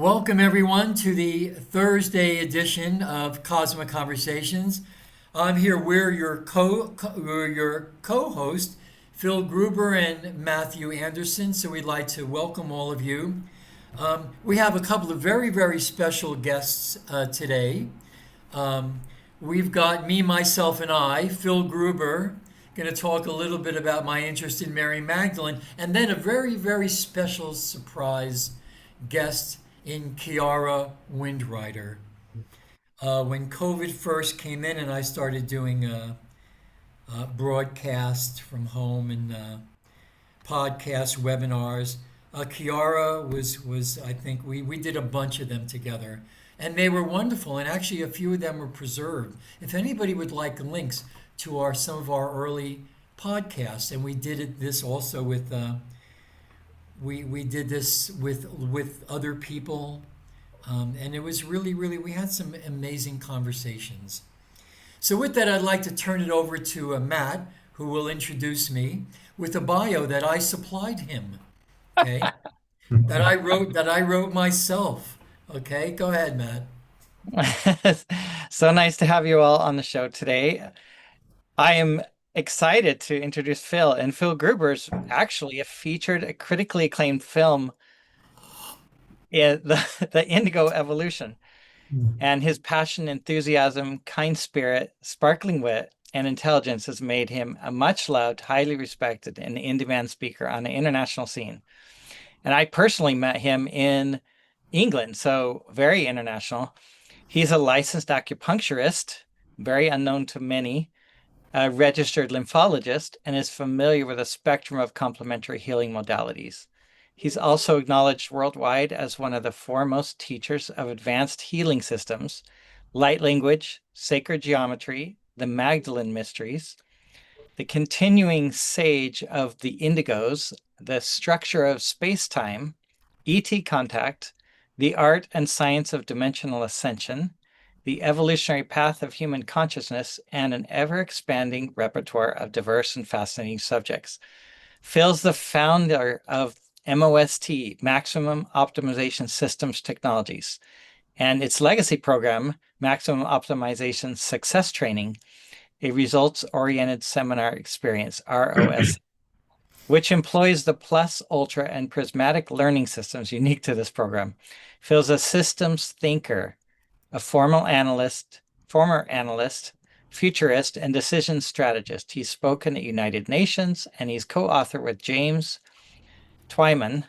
Welcome, everyone, to the Thursday edition of Cosmic Conversations. I'm here. We're your co-host, Phil Gruber and Matthew Anderson. So we'd like to welcome all of you. We have a couple of very special guests today. We've got me, myself, and I, Phil Gruber, going to talk a little bit about my interest in Mary Magdalene, and then a very special surprise guest in Kiara Windrider. When COVID first came in and I started doing broadcasts from home and podcasts, webinars, Kiara was I think we did a bunch of them together. And they were wonderful, and actually a few of them were preserved. If anybody would like links to some of our early podcasts, and we did this also with we did this with other people, and it was really we had some amazing conversations. So with that, I'd like to turn it over to Matt, who will introduce me with a bio that I supplied him. Okay, that I wrote myself. Okay, go ahead, Matt. So nice to have you all on the show today. I am excited to introduce Phil, and Phil Gruber's actually a critically acclaimed film in the Indigo Evolution. And his passion, enthusiasm, kind spirit, sparkling wit, and intelligence has made him a much loved, highly respected, and in-demand speaker on the international scene. And I personally met him in England, so very international. He's a licensed acupuncturist, very unknown to many, a registered lymphologist, and is familiar with a spectrum of complementary healing modalities. He's also acknowledged worldwide as one of the foremost teachers of advanced healing systems, light language, sacred geometry, the Magdalene mysteries, the continuing sage of the indigos, the structure of space-time, ET contact, the art and science of dimensional ascension, the evolutionary path of human consciousness, and an ever-expanding repertoire of diverse and fascinating subjects. Phil's the founder of MOST, Maximum Optimization Systems Technologies, and its legacy program, Maximum Optimization Success Training, a results-oriented seminar experience, ROS, which employs the Plus, Ultra, and Prismatic learning systems unique to this program. Phil's a systems thinker, a former analyst, futurist, and decision strategist. He's spoken at United Nations, and he's co-author with James Twyman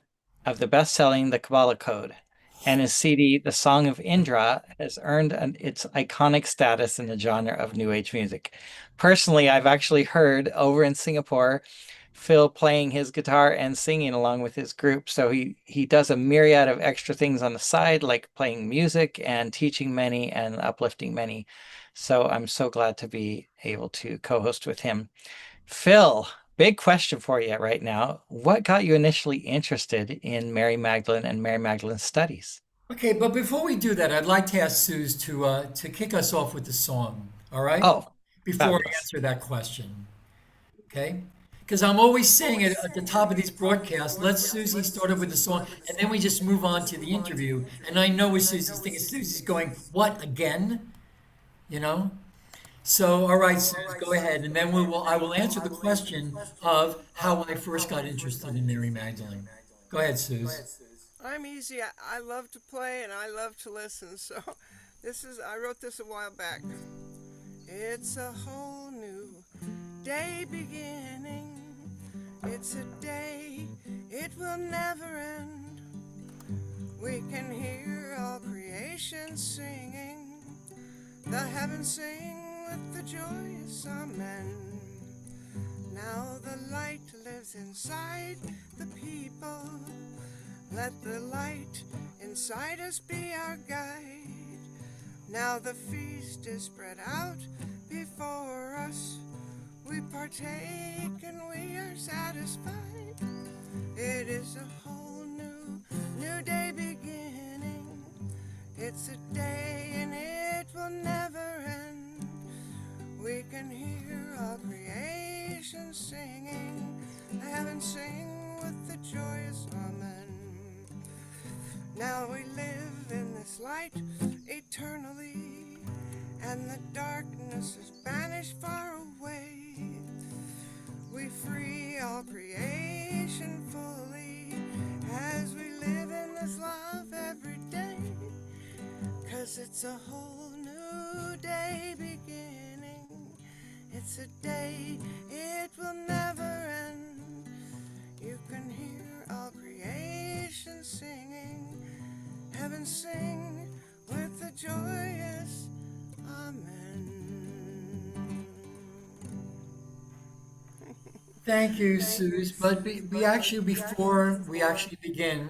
of the best-selling The Kabbalah Code. And his CD, The Song of Indra, has earned its iconic status in the genre of New Age music. Personally, I've actually heard over in Singapore Phil playing his guitar and singing along with his group. So he does a myriad of extra things on the side, like playing music and teaching many and uplifting many. So I'm so glad to be able to co-host with him. Phil, big question for you right now. What got you initially interested in Mary Magdalene and Mary Magdalene's studies? Okay, but before we do that, I'd like to ask Suze to kick us off with the song. All right, Oh, before I fabulous. answer that question. Okay. Because I'm always saying it at the top of these broadcasts, let Susie start off with the song, and then we just move on to the interview. And I know what Susie's thinking. Susie's going, what again? You know? So, all right, Susie, go ahead, and then I will answer the question of how I first got interested in Mary Magdalene. Go ahead, Suze. I'm easy. I love to play and I love to listen. So I wrote this a while back. It's a whole new day beginning. It's a day, it will never end. We can hear all creation singing. The heavens sing with the joyous amen. Now the light lives inside the people. Let the light inside us be our guide. Now the feast is spread out before us. We partake and we are satisfied. It is a whole new day beginning. It's a day and it will never end. We can hear all creation singing, heaven sing with the joyous amen. Now we live and the darkness is banished far away. We free all creation fully as we live in this love every day. 'Cause it's a whole new day beginning. It's a day, it will never end. You can hear all creation singing, heaven sing with a joyous amen. Thank you, Suze. But we actually, before we actually begin,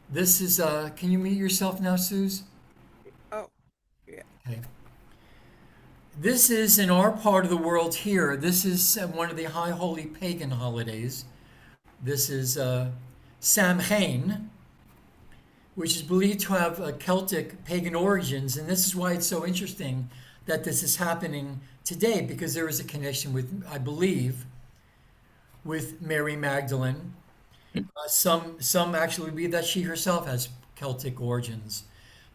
this is, can you mute yourself now, Suze? Oh, yeah. Okay. This is in our part of the world here. This is one of the high holy pagan holidays. This is Samhain, which is believed to have Celtic pagan origins. And this is why it's so interesting that this is happening today, because there is a connection with, I believe, with Mary Magdalene. Some actually believe that she herself has Celtic origins.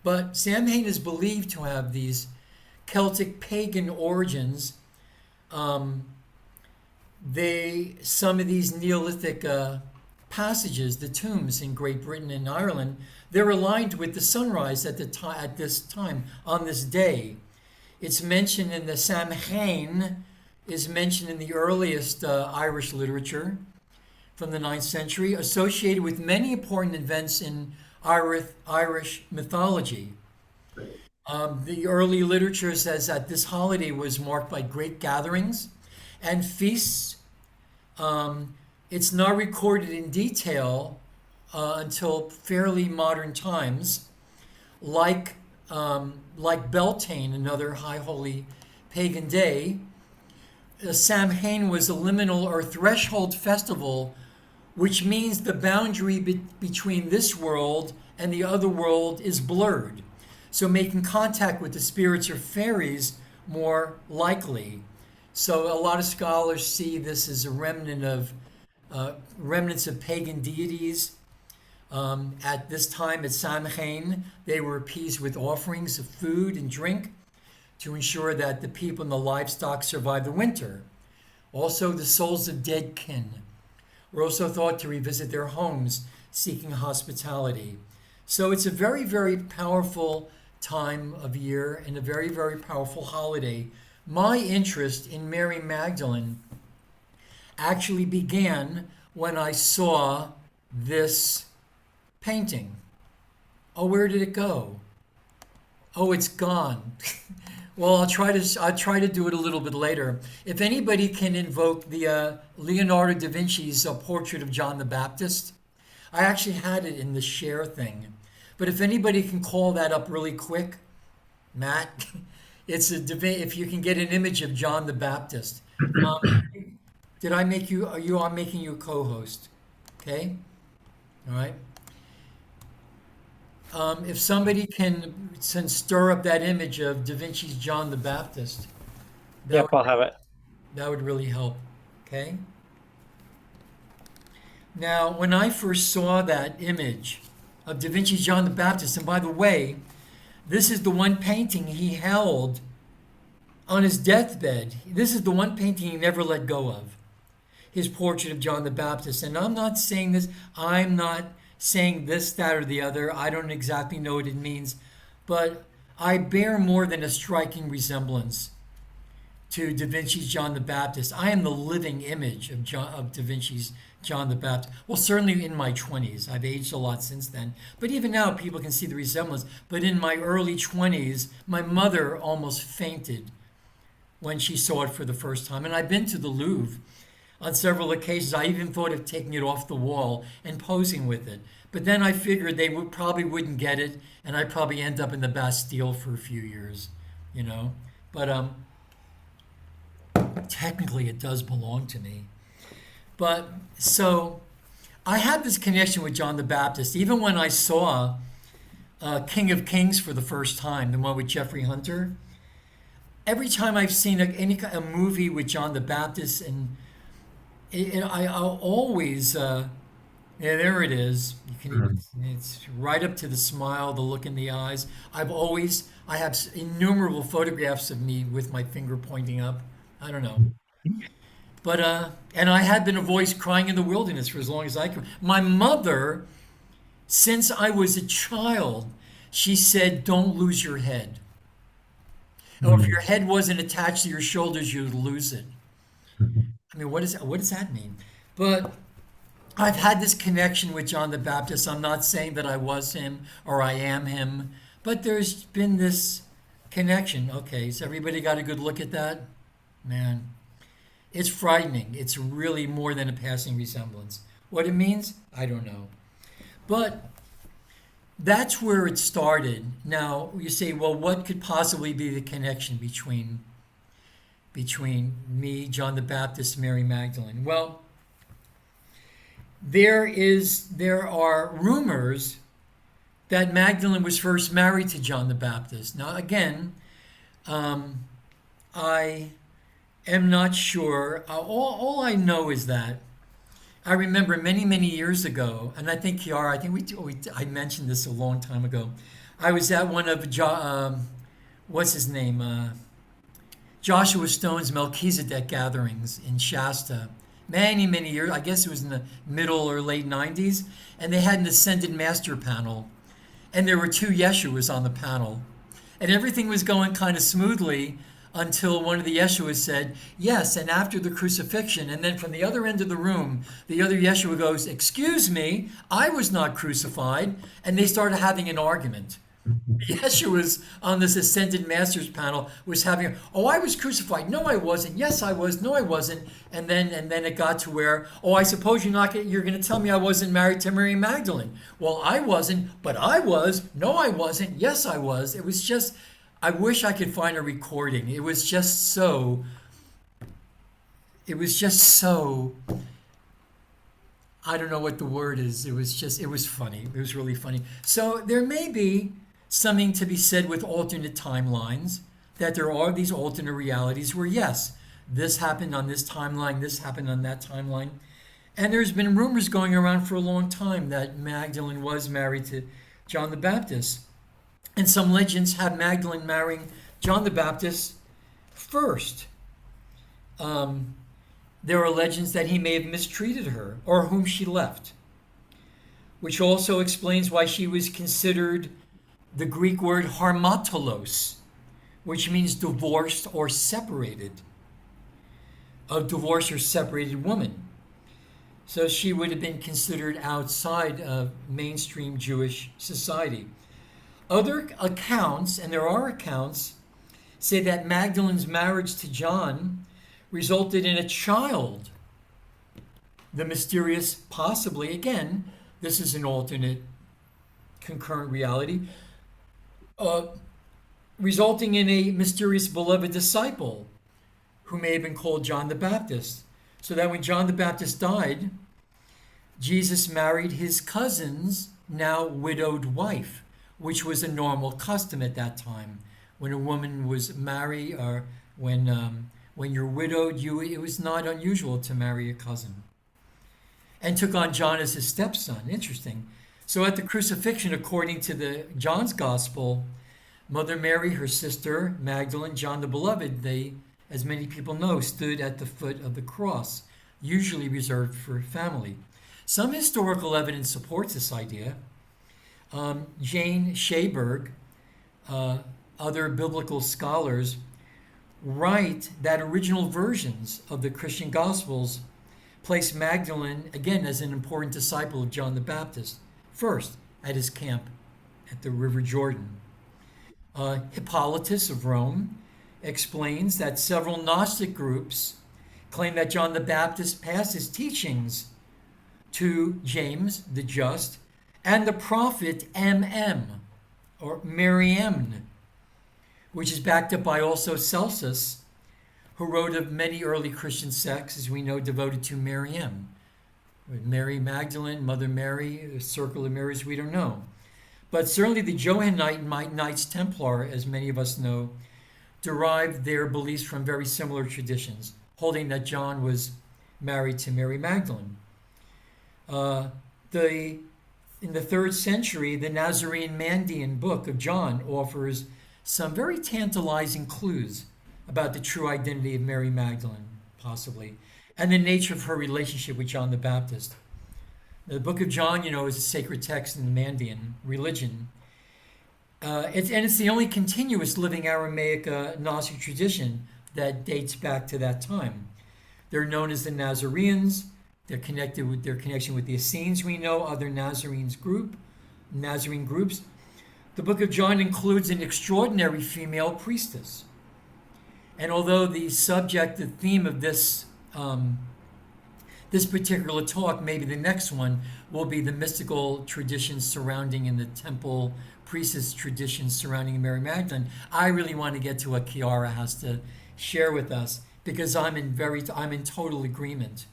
But Samhain is believed to have these Celtic pagan origins. Some of these Neolithic passages, the tombs in Great Britain and Ireland, they're aligned with the sunrise at this time on this day. It's mentioned in the Samhain is mentioned in the earliest Irish literature from the 9th century, associated with many important events in Irish mythology. The early literature says that this holiday was marked by great gatherings and feasts. It's not recorded in detail until fairly modern times, like Beltane, another high holy pagan day. Samhain was a liminal or threshold festival, which means the boundary between this world and the other world is blurred, so making contact with the spirits or fairies more likely. So a lot of scholars see this as a remnants of pagan deities. At this time at Samhain, they were appeased with offerings of food and drink to ensure that the people and the livestock survived the winter. Also, the souls of dead kin were also thought to revisit their homes, seeking hospitality. So it's a very, very powerful time of year and a very, very powerful holiday. My interest in Mary Magdalene actually began when I saw this painting. Oh, where did it go? Oh, it's gone. Well, I'll try to do it a little bit later. If anybody can invoke the Leonardo da Vinci's portrait of John the Baptist, I actually had it in the share thing. But if anybody can call that up really quick, Matt, if you can get an image of John the Baptist. Did I make you? I'm making you a co-host. Okay. All right. If somebody can stir up that image of Da Vinci's John the Baptist, Yep, I'll have it. that would really help. Okay. Now, when I first saw that image of Da Vinci's John the Baptist, and by the way, this is the one painting he held on his deathbed. This is the one painting he never let go of, his portrait of John the Baptist. And I'm not saying this, that, or the other. I don't exactly know what it means, but I bear more than a striking resemblance to Da Vinci's John the Baptist. I am the living image of Da Vinci's John the Baptist. Well, certainly in my 20s. I've aged a lot since then. But even now, people can see the resemblance. But in my early 20s, my mother almost fainted when she saw it for the first time. And I've been to the Louvre on several occasions. I even thought of taking it off the wall and posing with it. But then I figured they probably wouldn't get it, and I'd probably end up in the Bastille for a few years, you know. But technically, it does belong to me. But so I had this connection with John the Baptist, even when I saw King of Kings for the first time, the one with Jeffrey Hunter. Every time I've seen a movie with John the Baptist, and I always Yeah, there it is. You can even, it's right up to the smile, the look in the eyes. I have innumerable photographs of me with my finger pointing up. I don't know. But, and I had been a voice crying in the wilderness for as long as I could. My mother, since I was a child, she said, don't lose your head. Or if your head wasn't attached to your shoulders, you'd lose it. I mean, what does that mean? But I've had this connection with John the Baptist. I'm not saying that I was him or I am him, but there's been this connection. Okay, so everybody got a good look at that? Man, it's frightening. It's really more than a passing resemblance. What it means, I don't know. But that's where it started. Now, you say, well, what could possibly be the connection between me, John the Baptist, Mary Magdalene? Well, there are rumors that Magdalene was first married to John the Baptist. Now, again, I am not sure. All I know is that I remember many, many years ago, and I think Kiara, I think I mentioned this a long time ago. I was at one of what's his name, Joshua Stone's Melchizedek gatherings in Shasta, many, many years. I guess it was in the middle or late '90s, and they had an ascended master panel, and there were two Yeshuas on the panel, and everything was going kind of smoothly until one of the Yeshuas said, yes, and after the crucifixion. And then from the other end of the room, the other Yeshua goes, excuse me, I was not crucified. And they started having an argument. Yeshua's on this Ascended Masters panel was having, oh, I was crucified. No, I wasn't. Yes, I was. No, I wasn't. And then it got to where, oh, I suppose you're going to tell me I wasn't married to Mary Magdalene. Well, I wasn't, but I was. No, I wasn't. Yes, I was. It was just, I wish I could find a recording. It was just so, I don't know what the word is. It was funny. It was really funny. So there may be something to be said with alternate timelines, that there are these alternate realities where, yes, this happened on this timeline, this happened on that timeline. And there's been rumors going around for a long time that Magdalene was married to John the Baptist. And some legends have Magdalene marrying John the Baptist first. There are legends that he may have mistreated her or whom she left, which also explains why she was considered the Greek word harmatolos, which means divorced or separated, a divorced or separated woman. So she would have been considered outside of mainstream Jewish society. Other accounts, and there are accounts, say that Magdalene's marriage to John resulted in a child. The mysterious, possibly, again, this is an alternate concurrent reality, resulting in a mysterious beloved disciple who may have been called John the Baptist. So that when John the Baptist died, Jesus married his cousin's now widowed wife, which was a normal custom at that time. When a woman was married, or when you're widowed, it was not unusual to marry a cousin. And took on John as his stepson. Interesting. So at the crucifixion, according to the John's Gospel, Mother Mary, her sister, Magdalene, John the Beloved, they, as many people know, stood at the foot of the cross, usually reserved for family. Some historical evidence supports this idea. Jane Shaberg, other biblical scholars, write that original versions of the Christian Gospels place Magdalene, again, as an important disciple of John the Baptist, first at his camp at the River Jordan. Hippolytus of Rome explains that several Gnostic groups claim that John the Baptist passed his teachings to James the Just and the prophet MM, or Mariamne, which is backed up by also Celsus, who wrote of many early Christian sects, as we know, devoted to Mariam. Mary Magdalene, Mother Mary, a circle of Marys, we don't know. But certainly the Johannite Knights Templar, as many of us know, derived their beliefs from very similar traditions, holding that John was married to Mary Magdalene. The In the 3rd century, the Nazarene Mandean book of John offers some very tantalizing clues about the true identity of Mary Magdalene, possibly, and the nature of her relationship with John the Baptist. The book of John, is a sacred text in the Mandean religion. It's the only continuous living Aramaic Gnostic tradition that dates back to that time. They're known as the Nazarenes. They're connected with their connection with the Essenes. We know other Nazarene groups. The book of John includes an extraordinary female priestess. And although the theme of this particular talk, maybe the next one, will be the mystical traditions surrounding in the temple priestess traditions surrounding Mary Magdalene, I really want to get to what Kiara has to share with us, because I'm in total agreement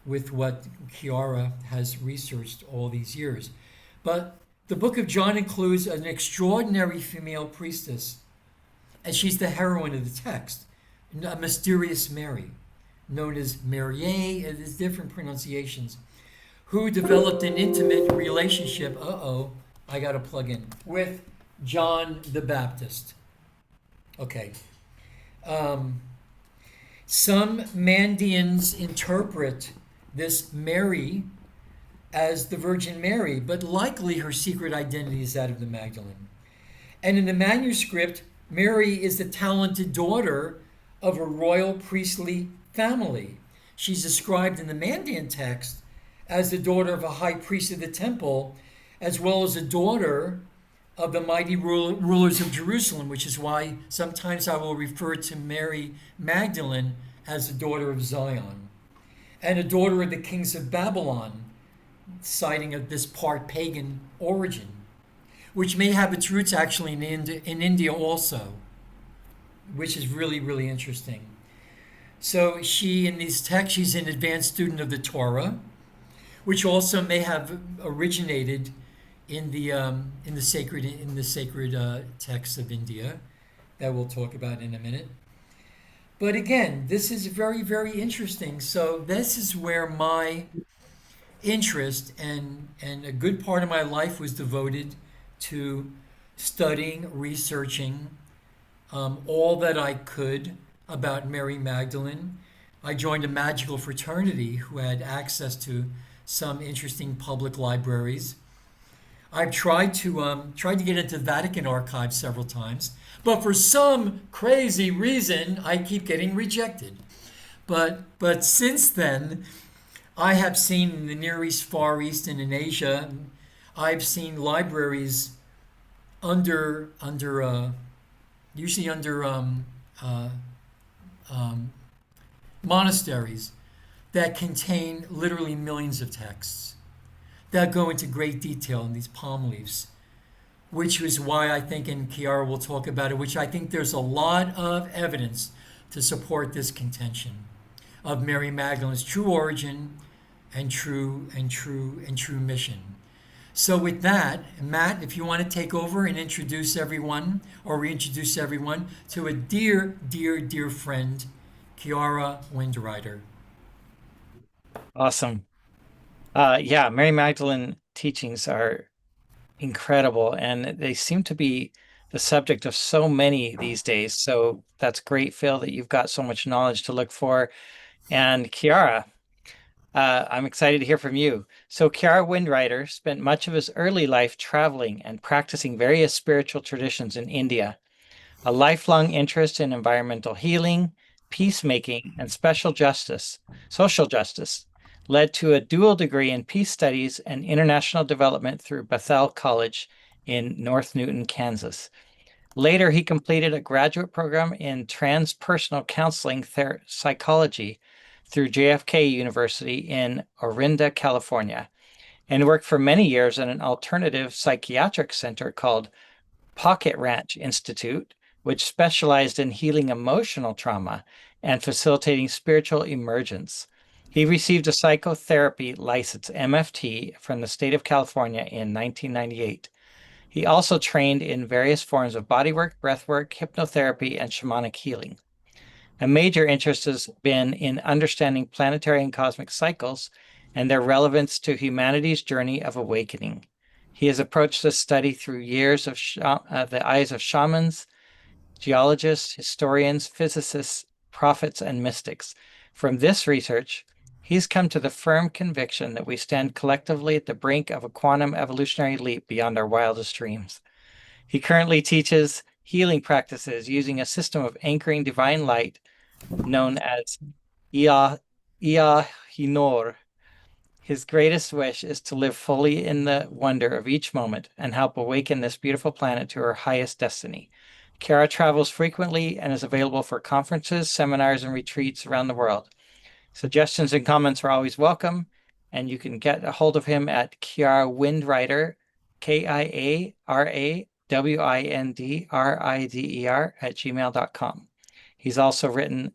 with what Kiara has researched all these years. But the book of John includes an extraordinary female priestess, and she's the heroine of the text, a mysterious Mary, known as Mary, there's different pronunciations, who developed an intimate relationship, I gotta plug in, with John the Baptist. Okay. Some Mandeans interpret this Mary as the Virgin Mary, but likely her secret identity is that of the Magdalene. And in the manuscript, Mary is the talented daughter of a royal priestly family. She's described in the Mandean text as the daughter of a high priest of the temple, as well as a daughter of the mighty rulers of Jerusalem, which is why sometimes I will refer to Mary Magdalene as the daughter of Zion, and a daughter of the kings of Babylon, citing of this part pagan origin, which may have its roots actually in India also, which is really, really interesting. So in these texts, she's an advanced student of the Torah, which also may have originated in the sacred texts of India that we'll talk about in a minute. But again, this is very, very interesting. So this is where my interest and a good part of my life was devoted to studying, researching all that I could about Mary Magdalene. I joined a magical fraternity who had access to some interesting public libraries. I've tried to get into the Vatican archives several times, but for some crazy reason, I keep getting rejected. But since then, I have seen in the Near East, Far East, and in Asia, I've seen libraries usually under monasteries that contain literally millions of texts that go into great detail in these palm leaves, which is why I think, and Kiara will talk about it, which I think there's a lot of evidence to support this contention of Mary Magdalene's true origin and true mission. So with that, Matt, if you want to take over and introduce everyone or reintroduce everyone to a dear, dear, dear friend, Kiara Windrider. Awesome. Mary Magdalene teachings are incredible, and they seem to be the subject of so many these days. So that's great, Phil, that you've got so much knowledge to look for. And Kiara, I'm excited to hear from you. So Kiara Windrider spent much of his early life traveling and practicing various spiritual traditions in India. A lifelong interest in environmental healing, peacemaking, and social justice led to a dual degree in peace studies and international development through Bethel College in North Newton, Kansas. Later, he completed a graduate program in transpersonal counseling psychology through JFK University in Orinda, California, and worked for many years at an alternative psychiatric center called Pocket Ranch Institute, which specialized in healing emotional trauma and facilitating spiritual emergence. He received a psychotherapy license, MFT, from the state of California in 1998. He also trained in various forms of bodywork, breathwork, hypnotherapy, and shamanic healing. A major interest has been in understanding planetary and cosmic cycles and their relevance to humanity's journey of awakening. He has approached this study through years of the eyes of shamans, geologists, historians, physicists, prophets, and mystics. From this research, he's come to the firm conviction that we stand collectively at the brink of a quantum evolutionary leap beyond our wildest dreams. He currently teaches healing practices using a system of anchoring divine light known as Ilahinoor. His greatest wish is to live fully in the wonder of each moment and help awaken this beautiful planet to her highest destiny. Kiara travels frequently and is available for conferences, seminars, and retreats around the world. Suggestions and comments are always welcome, and you can get a hold of him at Kiara Windrider, KIARAWINDRIDER @gmail.com. He's also written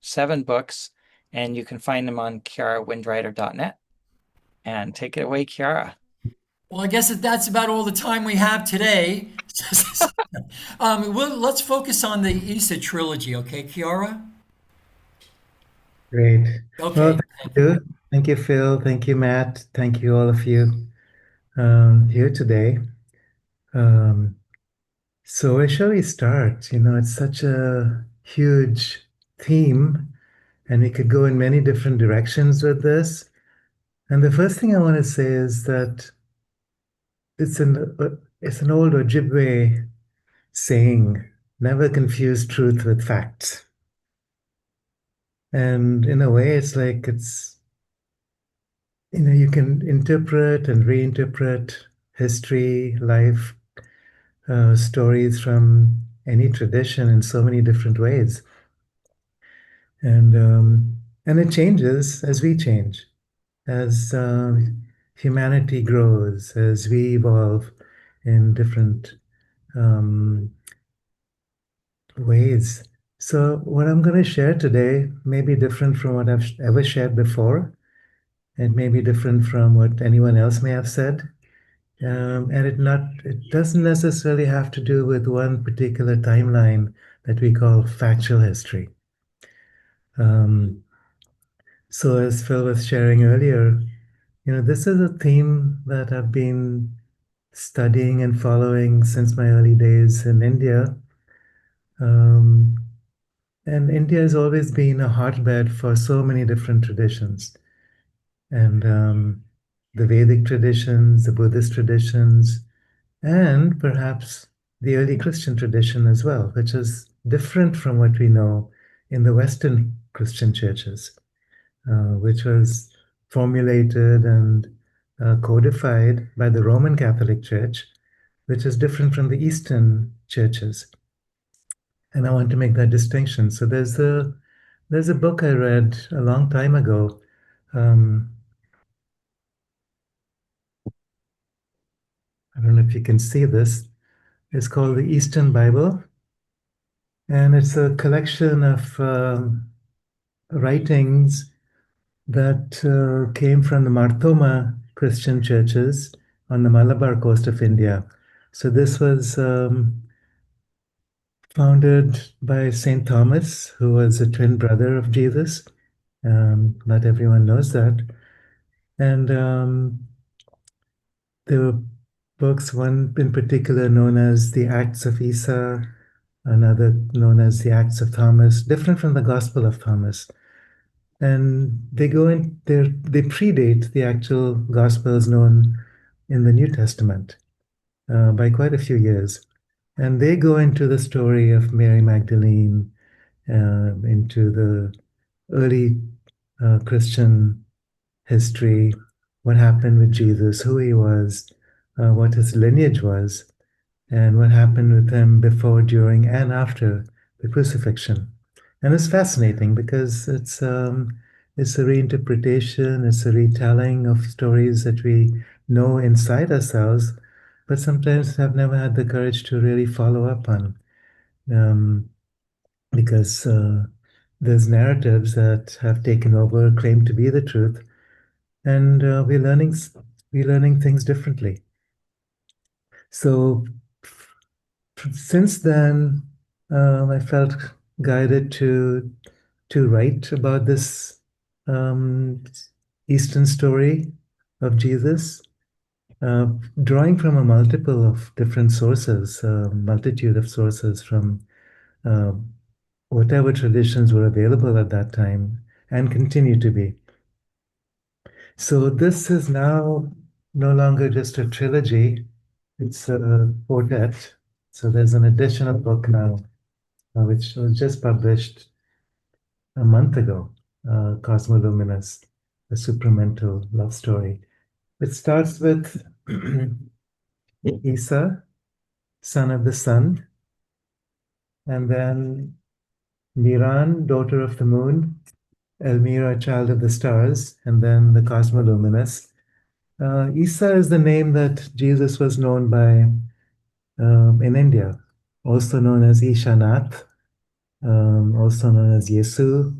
7 books, and you can find them on kiarawindrider.net. And take it away, Kiara. Well, I guess that's about all the time we have today. Let's focus on the Isa trilogy, okay, Kiara? Great. Well, Okay. thank you. Thank you, Phil. Thank you, Matt. Thank you, all of you here today. So where shall we start? It's such a huge theme, and we could go in many different directions with this. And the first thing I want to say is that it's an old Ojibwe saying, never confuse truth with facts. And in a way, you can interpret and reinterpret history, life, stories from any tradition in so many different ways. And it changes as we change, as humanity grows, as we evolve in different ways. So what I'm going to share today may be different from what I've ever shared before. It may be different from what anyone else may have said. And it doesn't necessarily have to do with one particular timeline that we call factual history. So as Phil was sharing earlier, this is a theme that I've been studying and following since my early days in India. And India has always been a hotbed for so many different traditions. And the Vedic traditions, the Buddhist traditions, and perhaps the early Christian tradition as well, which is different from what we know in the Western Christian churches, which was formulated and codified by the Roman Catholic Church, which is different from the Eastern churches. And I want to make that distinction. So there's a book I read a long time ago. I don't know if you can see this. It's called the Eastern Bible, and it's a collection of writings that came from the Marthoma Christian churches on the Malabar coast of India. So this was founded by Saint Thomas, who was a twin brother of Jesus. Not everyone knows that. And there were books, one in particular known as the Acts of Isa, another known as the Acts of Thomas, different from the Gospel of Thomas. And they predate the actual Gospels known in the New Testament by quite a few years. And they go into the story of Mary Magdalene, into the early Christian history, what happened with Jesus, who he was, what his lineage was, and what happened with him before, during, and after the crucifixion. And it's fascinating because it's a reinterpretation, it's a retelling of stories that we know inside ourselves, but sometimes have never had the courage to really follow up on, because there's narratives that have taken over, claim to be the truth, and we're learning things differently. So since then, I felt guided to write about this Eastern story of Jesus, uh, drawing from a multiple of different sources, a multitude of sources from uh, whatever traditions were available at that time and continue to be. So this is now no longer just a trilogy, it's a quartet. So there's an additional book now, which was just published a month ago, Cosmoluminous, a supramental love story. It starts with Isa, son of the sun, and then Miran, daughter of the moon, Elmira, child of the stars, and then the Cosmoluminous. Isa is the name that Jesus was known by in India, also known as Ishanath, also known as Yesu.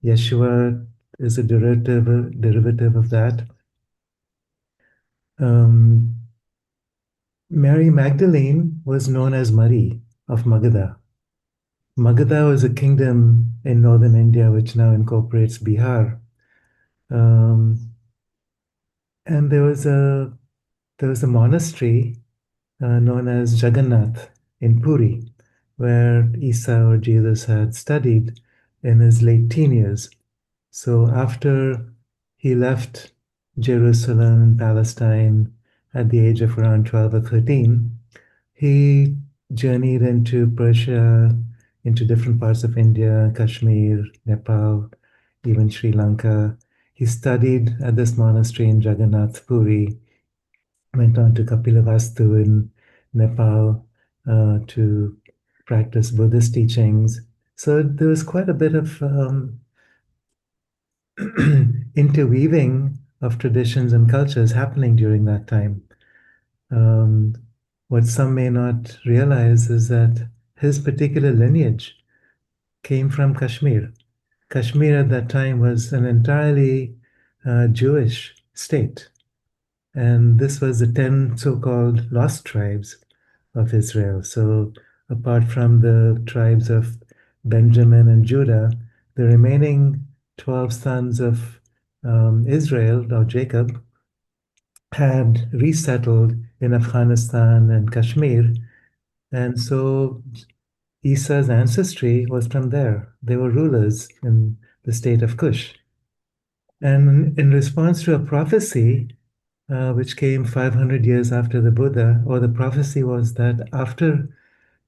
Yeshua is a derivative of that. Um, Mary Magdalene was known as Mari of Magadha. Magadha was a kingdom in northern India which now incorporates Bihar. Um, and there was a monastery known as Jagannath in Puri, where Isa or Jesus had studied in his late teen years. So after he left Jerusalem and Palestine at the age of around 12 or 13, he journeyed into Persia, into different parts of India, Kashmir, Nepal, even Sri Lanka. He studied at this monastery in Jagannath Puri, went on to Kapilavastu in Nepal to practice Buddhist teachings. So there was quite a bit of interweaving of traditions and cultures happening during that time. Um, what some may not realize is that his particular lineage came from Kashmir. Kashmir at that time was an entirely Jewish state. And this was the 10 so called lost tribes of Israel. So, apart from the tribes of Benjamin and Judah, the remaining 12 sons of Israel, or Jacob, had resettled in Afghanistan and Kashmir. And so Esau's ancestry was from there. They were rulers in the state of Kush. And in response to a prophecy, which came 500 years after the Buddha, or the prophecy was that after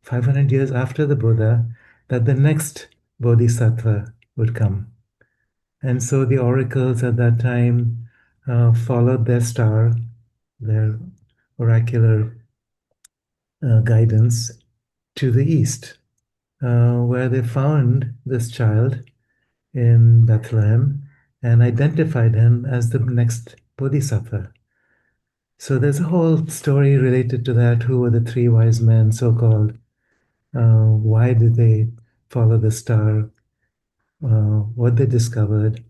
500 years after the Buddha, that the next Bodhisattva would come. And so the oracles at that time followed their star, their oracular guidance, to the east, where they found this child in Bethlehem and identified him as the next Bodhisattva. So there's a whole story related to that. Who were the three wise men, so called? Why did they follow the star? What they discovered.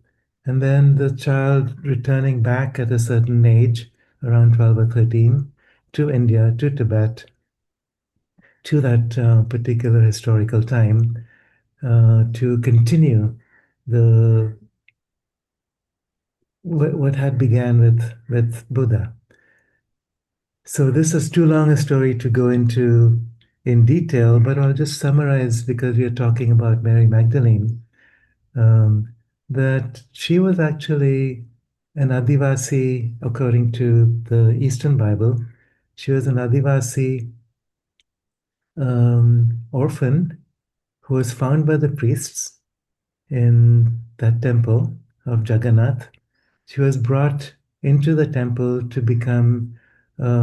And then the child returning back at a certain age, around 12 or 13, to India, to Tibet, to that particular historical time, to continue the what had began with Buddha. So this is too long a story to go into in detail, but I'll just summarize because we are talking about Mary Magdalene. Um, that she was actually an Adivasi, according to the Eastern Bible. She was an Adivasi orphan who was found by the priests in that temple of Jagannath. She was brought into the temple to become a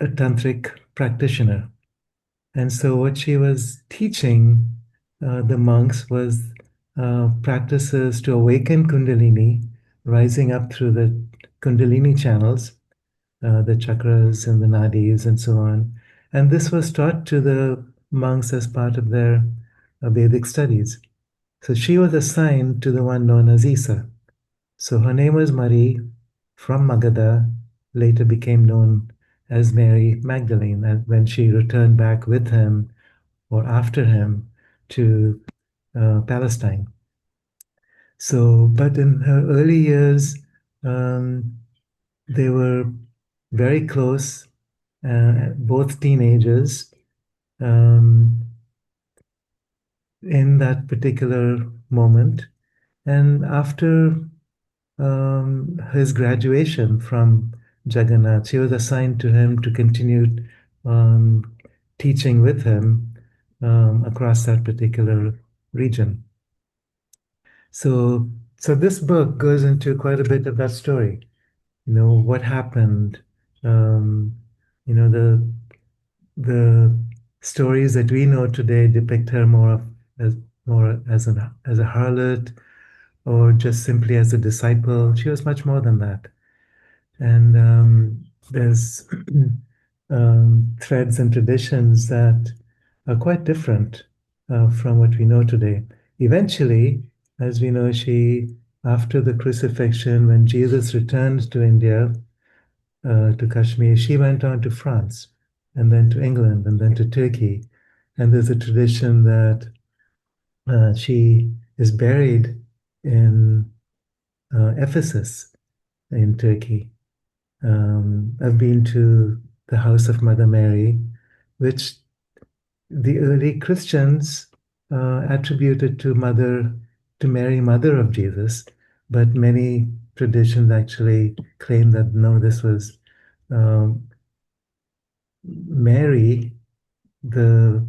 tantric practitioner. And so, what she was teaching the monks was practices to awaken Kundalini, rising up through the Kundalini channels, the chakras and the nadis, and so on. And this was taught to the monks as part of their Vedic studies. So, she was assigned to the one known as Isa. So, her name was Marie from Magadha, later became known as Mary Magdalene, and when she returned back with him or after him to Palestine. So, but in her early years, um, they were very close, both teenagers, um, in that particular moment. And after his graduation from Jagannath, she was assigned to him to continue um, teaching with him across that particular region. So, so this book goes into quite a bit of that story. What happened. Um, the stories that we know today depict her as more as a harlot, or just simply as a disciple. She was much more than that. And there's threads and traditions that are quite different from what we know today. Eventually, as we know, after the crucifixion, when Jesus returned to India, to Kashmir, she went on to France, and then to England, and then to Turkey. And there's a tradition that she is buried in Ephesus in Turkey. I've been to the house of Mother Mary, which the early Christians attributed to Mary, mother of Jesus, but many traditions actually claim that no, this was um, Mary, the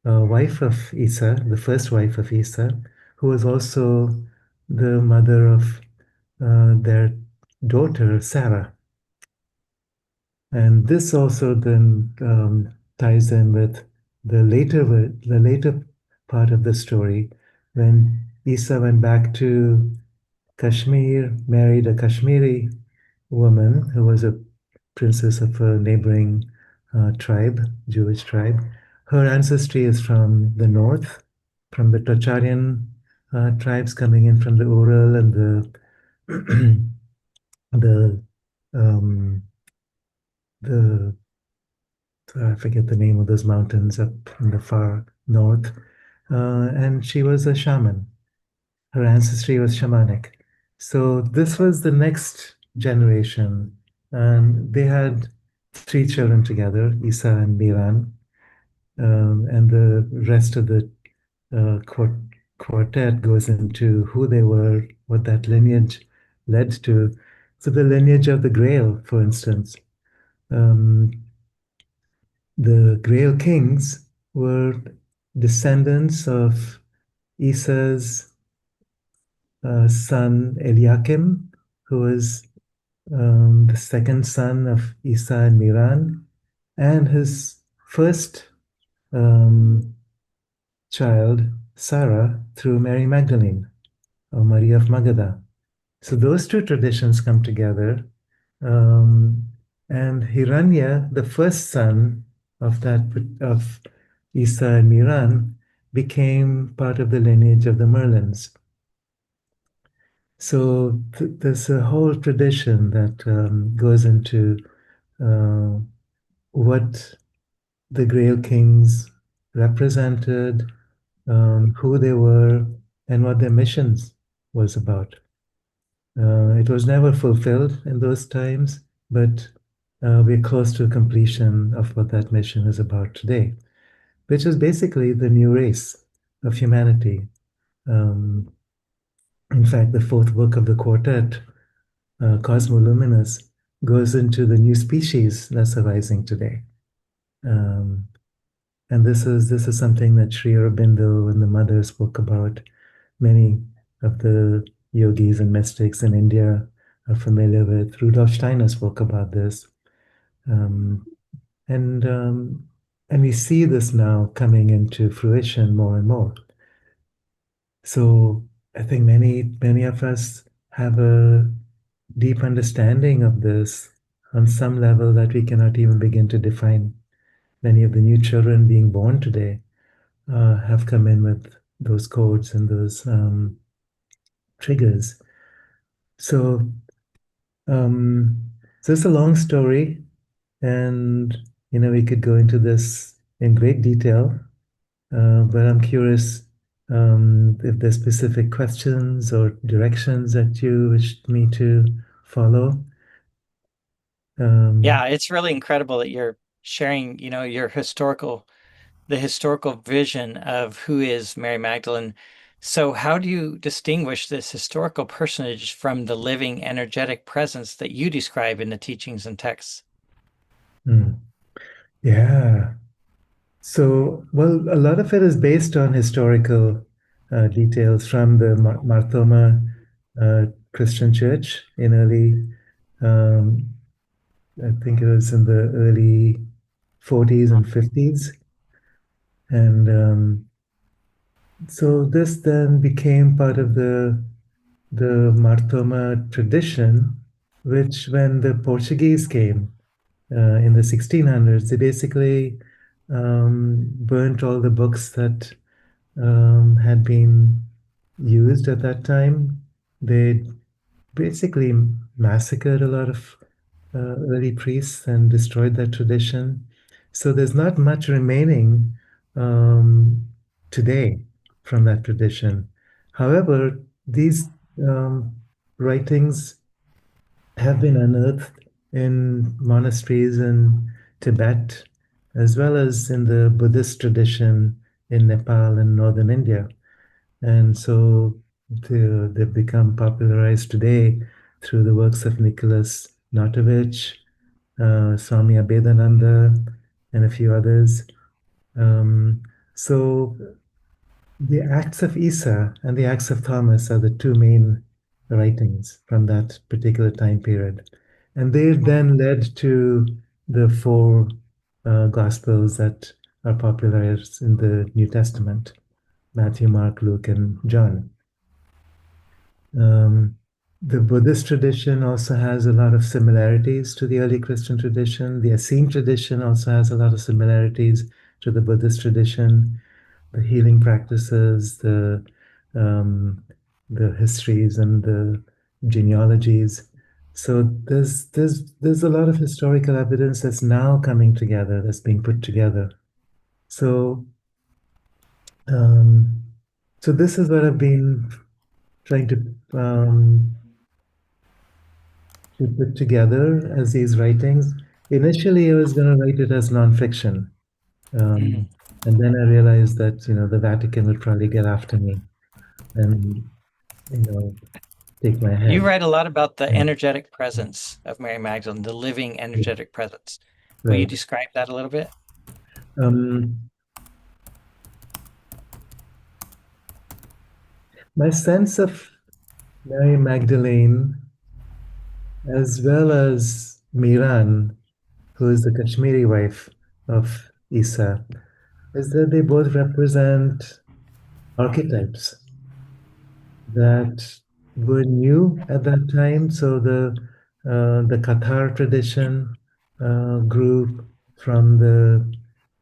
wife of Isa, the first wife of Isa, who was also the mother of their daughter Sarah. And this also then ties in with the later part of the story, when Isa went back to Kashmir, married a Kashmiri woman who was a princess of a neighboring tribe, Jewish tribe. Her ancestry is from the north, from the Tocharian tribes coming in from the Ural and the um, the I forget the name of those mountains up in the far north. And she was a shaman. Her ancestry was shamanic. So this was the next generation. And they had three children together, Isa and Miran. And the rest of the quartet goes into who they were, what that lineage led to. So the lineage of the Grail, for instance. Um, The Grail kings were descendants of Isa's son Eliakim, who was the second son of Isa and Miran, and his first um, child, Sarah, through Mary Magdalene, or Maria of Magadha. So those two traditions come together. Um, and Hiranya, the first son of Isa and Miran, became part of the lineage of the Merlins. So there's a whole tradition that goes into uh, what the Grail Kings represented, who they were, and what their missions was about. It was never fulfilled in those times, but we're close to completion of what that mission is about today, which is basically the new race of humanity. Um, in fact, the fourth book of the quartet, Cosmoluminous, goes into the new species that's arising today. Um, and this is something that Sri Aurobindo and the mother spoke about. Many of the yogis and mystics in India are familiar with. Rudolf Steiner spoke about this. Um, and um, and we see this now coming into fruition more and more. So I think many of us have a deep understanding of this on some level that we cannot even begin to define. Many of the new children being born today have come in with those codes and those triggers. So, um, so it's a long story, and we could go into this in great detail. But I'm curious, if there's specific questions or directions that you wish me to follow. Yeah, it's really incredible that you're sharing, the historical vision of who is Mary Magdalene. So how do you distinguish this historical personage from the living energetic presence that you describe in the teachings and texts? hmm. Yeah. So, well, a lot of it is based on historical details from the Mar Thoma Christian Church in um, I think it was in the early 40s and 50s. And so this then became part of the Mar Thoma tradition, which when the Portuguese came in the 1600s, they basically burnt all the books that had been used at that time. They basically massacred a lot of early priests and destroyed that tradition. So there's not much remaining um, today from that tradition. However, these um, writings have been unearthed in monasteries in Tibet, as well as in the Buddhist tradition in Nepal and northern India. And so they've become popularized today through the works of Nicholas Notovich, Swami Abhedananda, and a few others. Um, so the Acts of Isa and the Acts of Thomas are the two main writings from that particular time period. And they then led to the four Gospels that are popular in the New Testament: Matthew, Mark, Luke, and John. Um, the Buddhist tradition also has a lot of similarities to the early Christian tradition. The Essene tradition also has a lot of similarities to the Buddhist tradition. The healing practices, um, the histories, and the genealogies. So there's a lot of historical evidence that's now coming together, that's being put together. So um, so this is what I've been trying to put together as these writings. Initially, I was going to write it as nonfiction, Mm. um, and then I realized that the Vatican would probably get after me and you know take my You head. write a lot about the Yeah, energetic presence of Mary Magdalene, the living energetic presence. Will you right. describe that a little bit? Um, my sense of Mary Magdalene, as well as Miran, who is the Kashmiri wife of Isa, is that they both represent archetypes that were new at that time. So the Qatar tradition grew from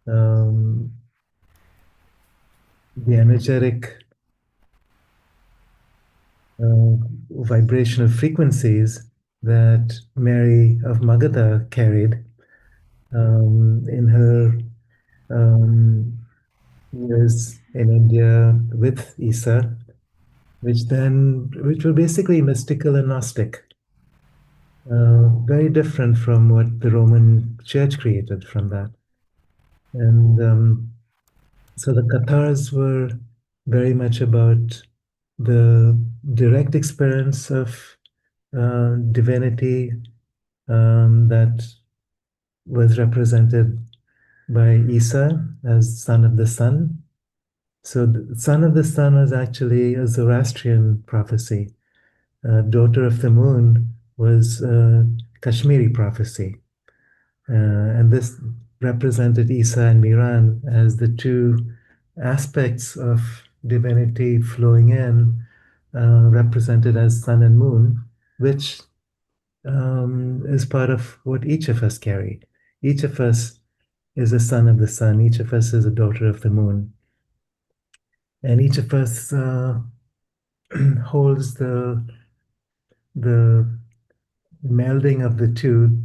um, the energetic uh, vibrational frequencies that Mary of Magadha carried in her years in India with Isa, which were basically mystical and Gnostic, very different from what the Roman Church created from that. And so the Cathars were very much about the direct experience of divinity that was represented by Isa as son of the sun. So, the son of the sun was actually a Zoroastrian prophecy. Daughter of the moon was a Kashmiri prophecy. And this represented Isa and Miran as the two aspects of divinity flowing in, represented as sun and moon, which is part of what each of us carry. Each of us is a son of the sun, each of us is a daughter of the moon, and each of us holds the melding of the two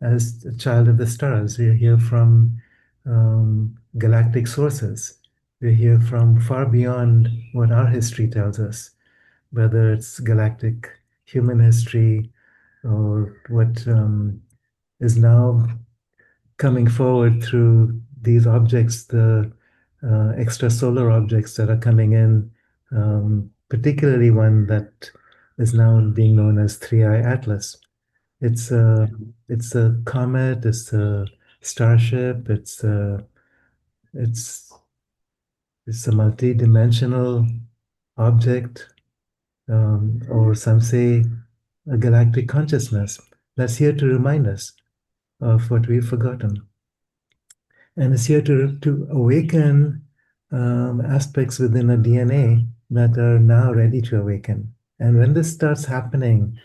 as a child of the stars. We are here from galactic sources. We're here from far beyond what our history tells us, whether it's galactic human history or what is now coming forward through these objects, the extrasolar objects that are coming in, particularly one that is now being known as 3I Atlas. It's a it's a comet, it's a starship, it's it's a multi-dimensional object, or some say a galactic consciousness that's here to remind us of what we've forgotten. And it's here to awaken aspects within our DNA that are now ready to awaken. And when this starts happening,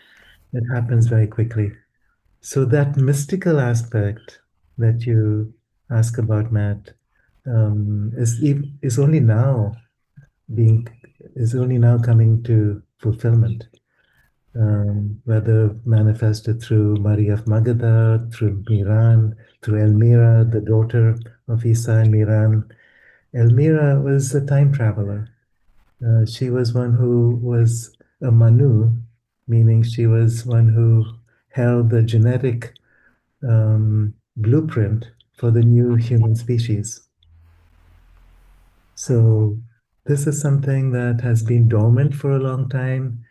it happens very quickly. So that mystical aspect that you ask about, Matt, is only now being is only now coming to fulfillment. Whether manifested through Maria of Magdala, through Miran, through Elmira, the daughter of Isa and Miran. Elmira was a time traveler. She was one who was a Manu, meaning she was one who held the genetic blueprint for the new human species. So this is something that has been dormant for a long time,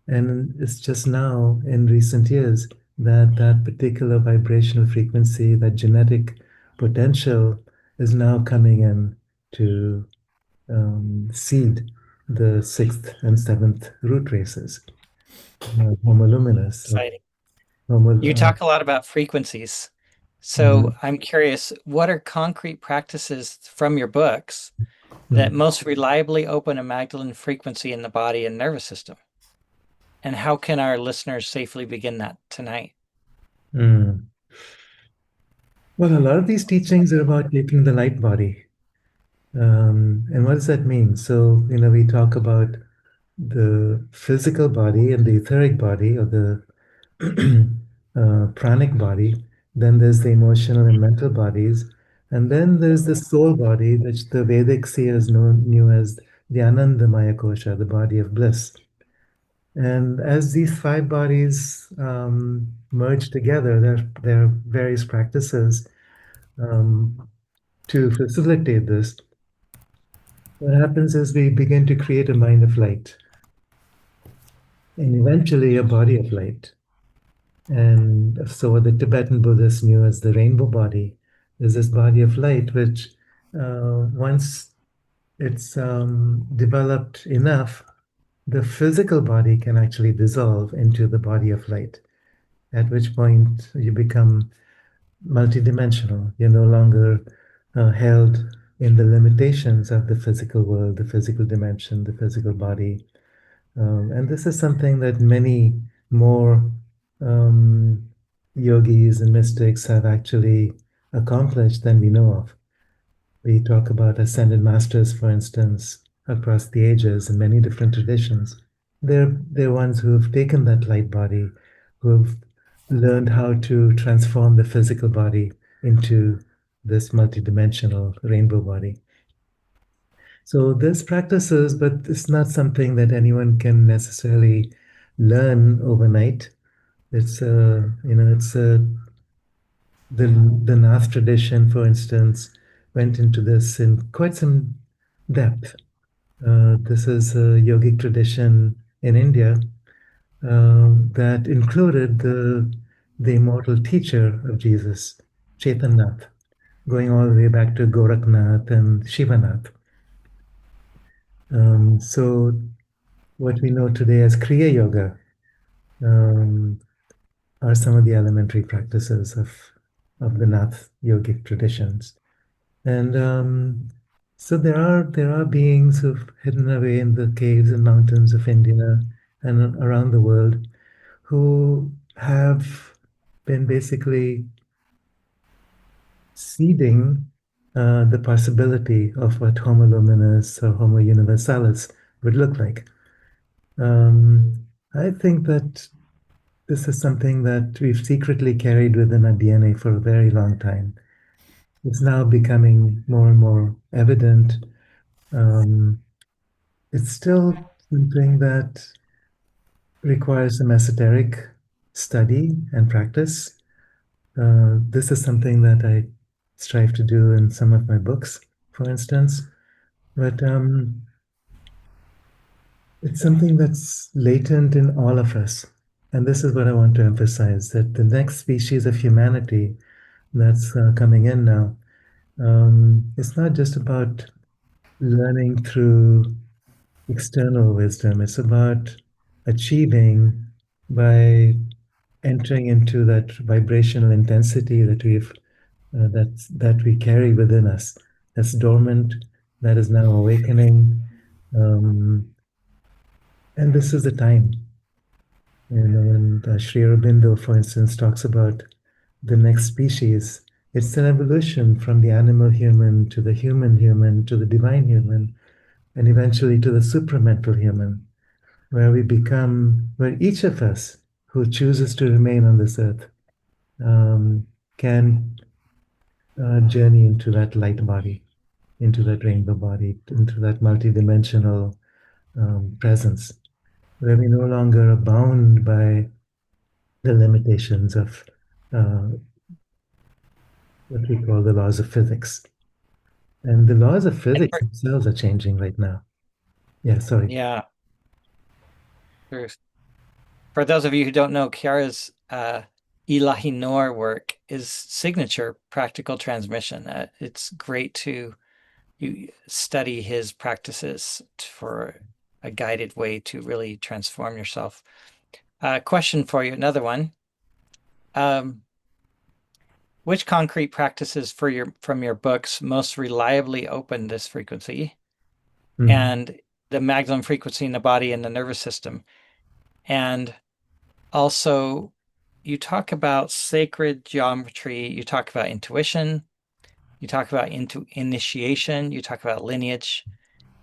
and it's just now in recent years that that particular vibrational frequency, that genetic potential, is now coming in to seed the sixth and seventh root races, Homo luminous. Exciting. Homo, You talk a lot about frequencies. So I'm curious, what are concrete practices from your books that most reliably open a Magdalene frequency in the body and nervous system? And how can our listeners safely begin that tonight? Well, a lot of these teachings are about taking the light body. And what does that mean? So, we talk about the physical body and the etheric body, or the pranic body. Then there's the emotional and mental bodies. And then there's the soul body, which the Vedic seers knew as the Anandamaya Kosha, the body of bliss. And as these five bodies merge together, there are various practices to facilitate this. What happens is we begin to create a mind of light and eventually a body of light. And so what the Tibetan Buddhists knew as the rainbow body is this body of light, which once it's developed enough, the physical body can actually dissolve into the body of light, at which point you become multidimensional. You're no longer held in the limitations of the physical world, the physical dimension, the physical body. And this is something that many more yogis and mystics have actually accomplished than we know of. We talk about ascended masters, for instance, across the ages in many different traditions. They're ones who have taken that light body, who have learned how to transform the physical body into this multidimensional rainbow body. So there's practices, but it's not something that anyone can necessarily learn overnight. It's the Nath tradition, for instance, went into this in quite some depth. This is a yogic tradition in India that included the immortal teacher of Jesus, Chaitanya, going all the way back to Gorakhnath and Shivanath. So what we know today as Kriya Yoga are some of the elementary practices of the Nath yogic traditions. And so there are beings who've hidden away in the caves and mountains of India and around the world who have been basically seeding the possibility of what Homo luminous or Homo universalis would look like. I think that this is something that we've secretly carried within our DNA for a very long time. It's now becoming more and more evident Um, it's still something that requires some esoteric study and practice. This is something that I strive to do in some of my books, for instance. But it's something that's latent in all of us. And this is what I want to emphasize, that the next species of humanity that's coming in now, it's not just about learning through external wisdom. It's about achieving by entering into that vibrational intensity that we carry within us. That's dormant, that is now awakening, and this is the time. And Sri Aurobindo, for instance, talks about the next species. It's an evolution from the animal human to the human human to the divine human, and eventually to the supramental human, where each of us who chooses to remain on this earth can journey into that light body, into that rainbow body, into that multidimensional presence, where we no longer are bound by the limitations of uh, what we call the laws of physics. And the laws of And physics themselves are changing right now. Yeah, sorry. yeah, for those of you who don't know, Kiara's Ilahinoor work is signature practical transmission. It's great to you study his practices for a guided way to really transform yourself. Question for you, another one. Which concrete practices from your books most reliably open this frequency and the maximum frequency in the body and the nervous system? And also, you talk about sacred geometry, you talk about intuition, you talk about initiation, you talk about lineage.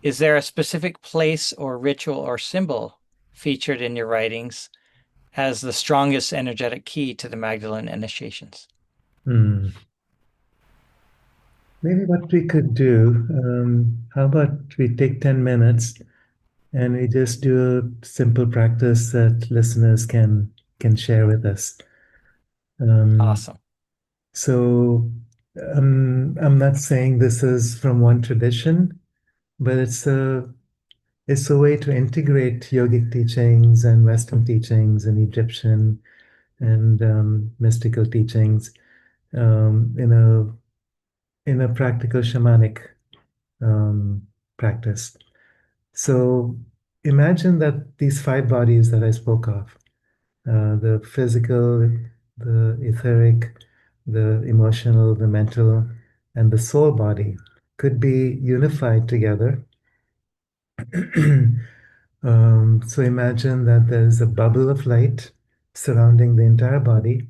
Is there a specific place or ritual or symbol featured in your writings as the strongest energetic key to the Magdalene initiations? Hmm. Maybe what we could do, how about we take 10 minutes and we just do a simple practice that listeners can share with us. Um, Awesome. so I'm not saying this is from one tradition, but it's a way to integrate yogic teachings and Western teachings and Egyptian and mystical teachings in a practical shamanic um, practice. So imagine that these five bodies that I spoke of, the physical, the etheric, the emotional, the mental, and the soul body, could be unified together. So imagine that there's a bubble of light surrounding the entire body,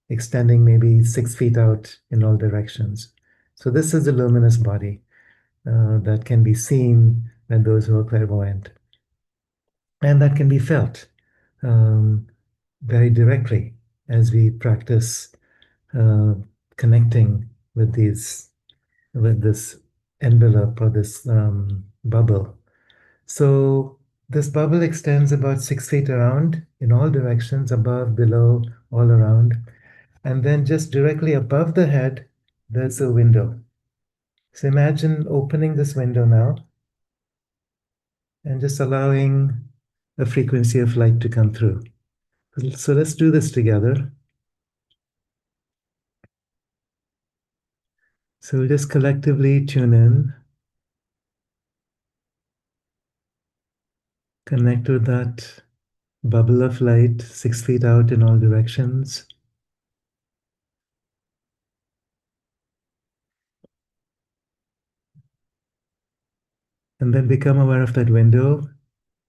extending maybe 6 feet out in all directions. So this is the luminous body that can be seen by those who are clairvoyant, and that can be felt um, very directly as we practice uh, connecting with this envelope or this bubble. So this bubble extends about 6 feet around in all directions, above, below, all around. And then just directly above the head, there's a window. So imagine opening this window now and just allowing a frequency of light to come through. So let's do this together. So we'll just collectively tune in, connect with that bubble of light 6 feet out in all directions. And then become aware of that window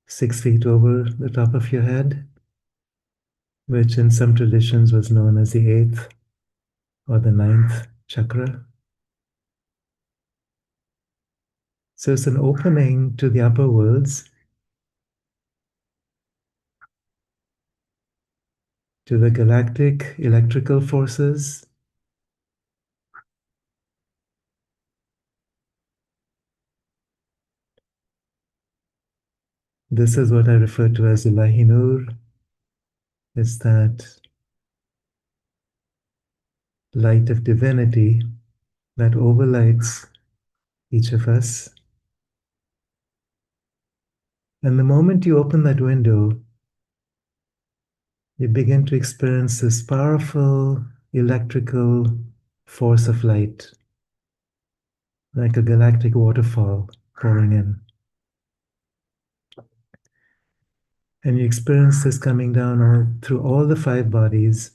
6 feet over the top of your head, which in some traditions was known as the eighth or the ninth chakra. So it's an opening to the upper worlds, to the galactic electrical forces, This is what I refer to as Ilahinoor. It's that light of divinity that overlights each of us. And the moment you open that window, you begin to experience this powerful electrical force of light, like a galactic waterfall pouring in. And you experience this coming down through all the five bodies.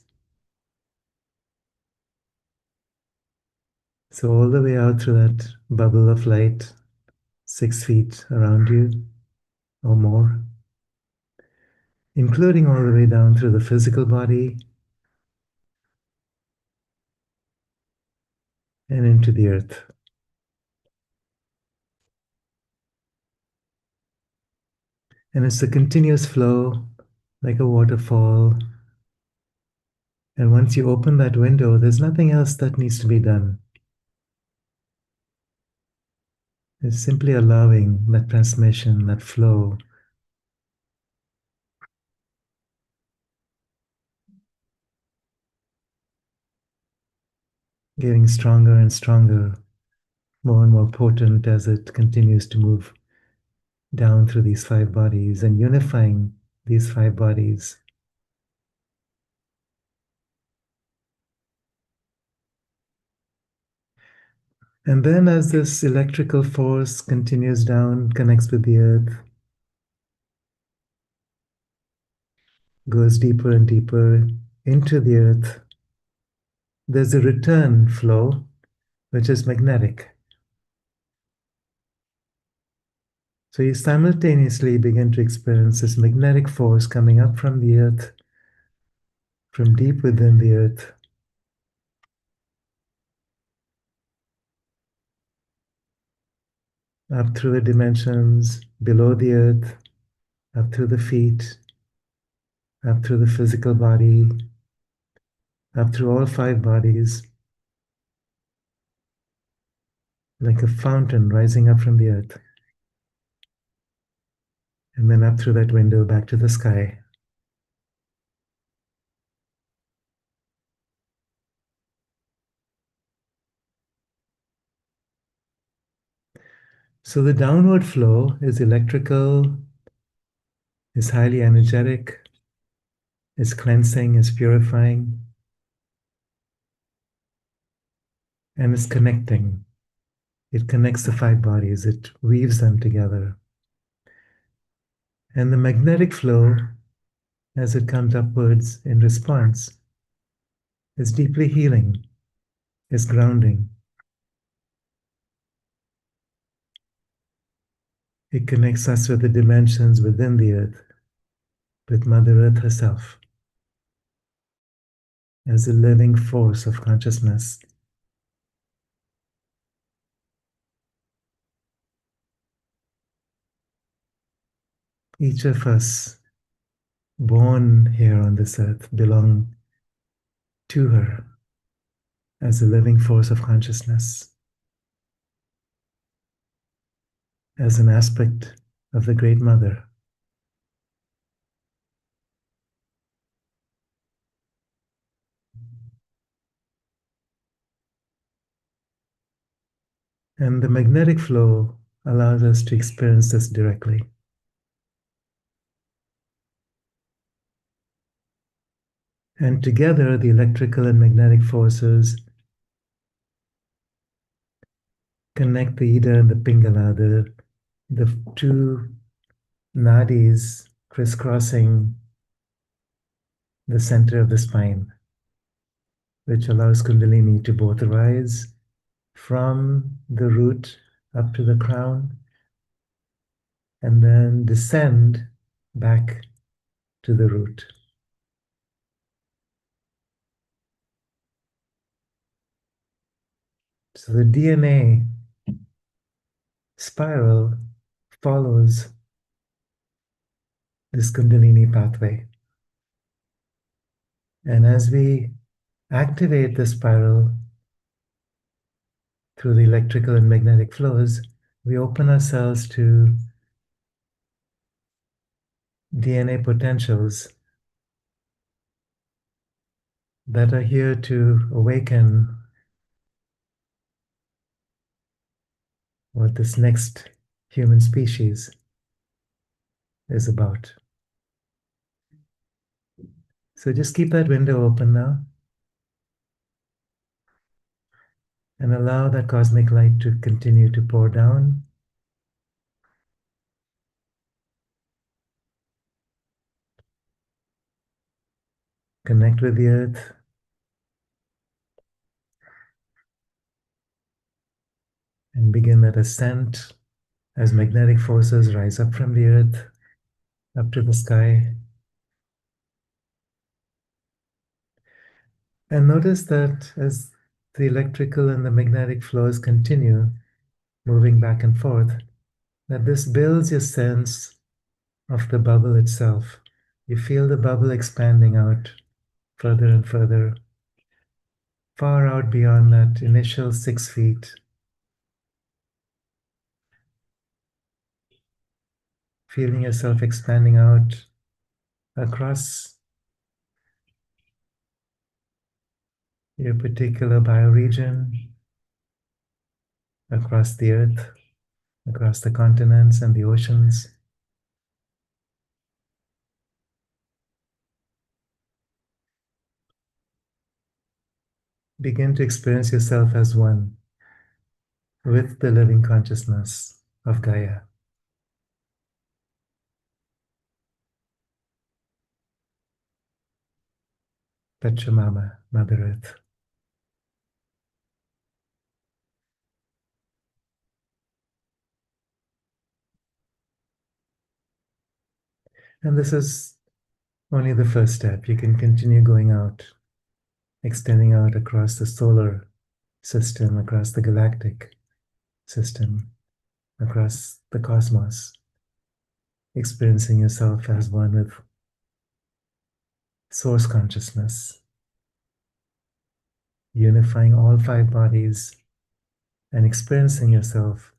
So, all the way out through that bubble of light, 6 feet around you or more, including all the way down through the physical body and into the earth. And it's a continuous flow, like a waterfall. And once you open that window, there's nothing else that needs to be done. It's simply allowing that transmission, that flow. Getting stronger and stronger, more and more potent as it continues to move down through these five bodies and unifying these five bodies. And then, as this electrical force continues down, connects with the earth, goes deeper and deeper into the earth, there's a return flow, which is magnetic. So you simultaneously begin to experience this magnetic force coming up from the earth, from deep within the earth, up through the dimensions, below the earth, up through the feet, up through the physical body, up through all five bodies, like a fountain rising up from the earth. And then up through that window back to the sky. So the downward flow is electrical, is highly energetic, is cleansing, is purifying, and is connecting. It connects the five bodies, it weaves them together. And the magnetic flow, as it comes upwards in response, is deeply healing, is grounding. It connects us with the dimensions within the earth, with Mother Earth herself, as a living force of consciousness. Each of us, born here on this earth, belong to her as a living force of consciousness, as an aspect of the Great Mother. And the magnetic flow allows us to experience this directly. And together, the electrical and magnetic forces connect the Ida and the Pingala, the two nadis crisscrossing the center of the spine, which allows Kundalini to both rise from the root up to the crown and then descend back to the root. So the DNA spiral follows this Kundalini pathway. And as we activate the spiral through the electrical and magnetic flows, we open ourselves to DNA potentials that are here to awaken what this next human species is about. So just keep that window open now and allow that cosmic light to continue to pour down. Connect with the earth. And begin that ascent as magnetic forces rise up from the earth, up to the sky. And notice that as the electrical and the magnetic flows continue moving back and forth, that this builds your sense of the bubble itself. You feel the bubble expanding out further and further, far out beyond that initial 6 feet. Feeling yourself expanding out across your particular bioregion, across the earth, across the continents and the oceans. Begin to experience yourself as one with the living consciousness of Gaia. Pachamama, Mother Earth. And this is only the first step. You can continue going out, extending out across the solar system, across the galactic system, across the cosmos, experiencing yourself as one with source consciousness, unifying all 5 bodies and experiencing yourself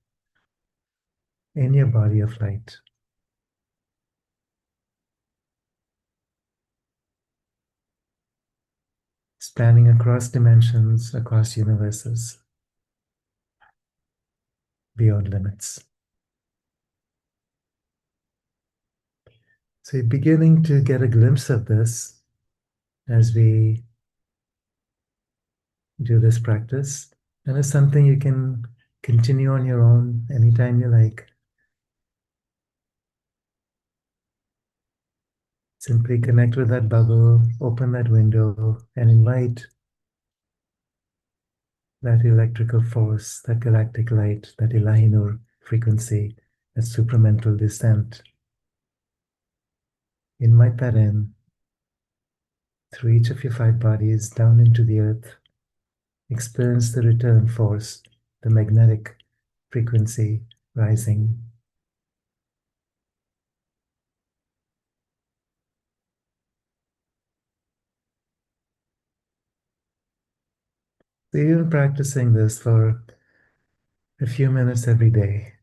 in your body of light. Spanning across dimensions, across universes, beyond limits. So you're beginning to get a glimpse of this as we do this practice. And it's something you can continue on your own anytime you like. Simply connect with that bubble, open that window, and invite that electrical force, that galactic light, that Ilahinoor frequency, that supramental descent. Invite that in through each of your 5 bodies down into the earth. Experience the return force, the magnetic frequency rising. So even practicing this for a few minutes every day,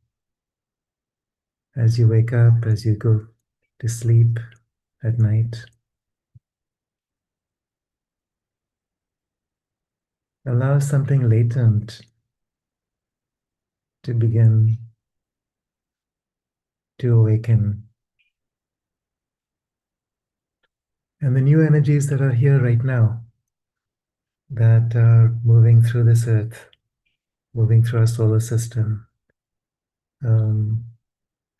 as you wake up, as you go to sleep at night, allow something latent to begin to awaken. And the new energies that are here right now, that are moving through this earth, moving through our solar system.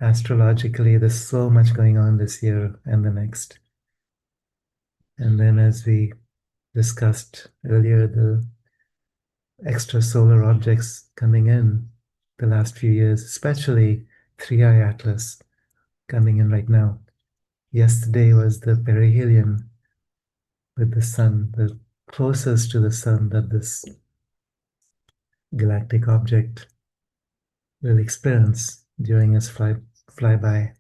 Astrologically, there's so much going on this year and the next. And then, as we discussed earlier, the extra solar objects coming in the last few years, especially 3i Atlas coming in right now. Yesterday was the perihelion with the sun, the closest to the sun that this galactic object will experience during its flyby.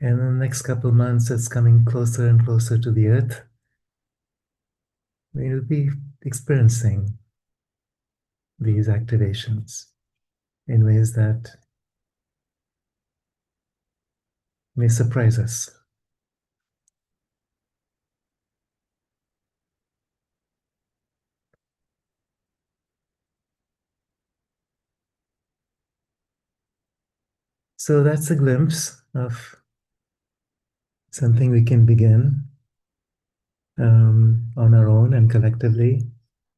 And in the next couple months, it's coming closer and closer to the Earth. We'll be experiencing these activations in ways that may surprise us. So that's a glimpse of something we can begin on our own and collectively,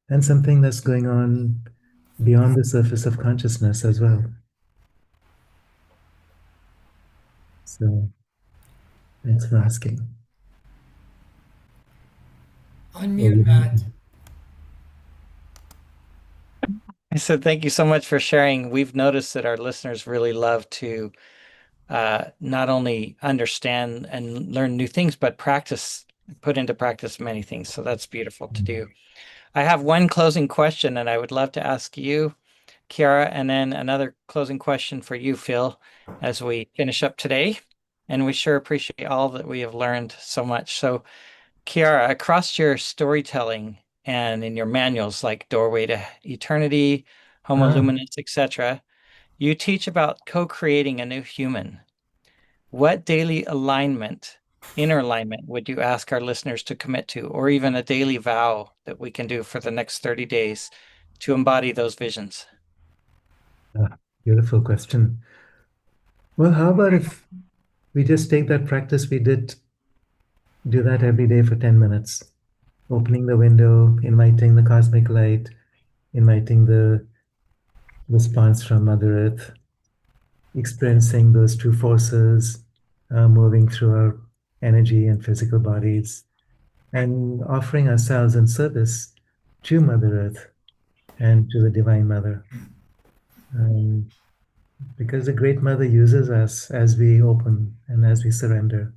and something that's going on beyond the surface of consciousness as well. So thanks for asking. Unmute, Matt. I said, thank you so much for sharing. We've noticed that our listeners really love to not only understand and learn new things, but put into practice many things. So that's beautiful to do. I have one closing question, and I would love to ask you, Kiara, and then another closing question for you, Phil, as we finish up today. And we sure appreciate all that we have learned so much. So, Kiara, across your storytelling and in your manuals like Doorway to Eternity, Homo Ah, Luminous, etc., you teach about co-creating a new human. What daily alignment, inner alignment, would you ask our listeners to commit to, or even a daily vow that we can do for the next 30 days to embody those visions? beautiful question. Well, how about if we just take that practice we did, do that every day for 10 minutes? Opening the window, inviting the cosmic light, inviting the response from Mother Earth, experiencing those two forces moving through our energy and physical bodies, and offering ourselves in service to Mother Earth and to the Divine Mother. Because the Great Mother uses us as we open and as we surrender,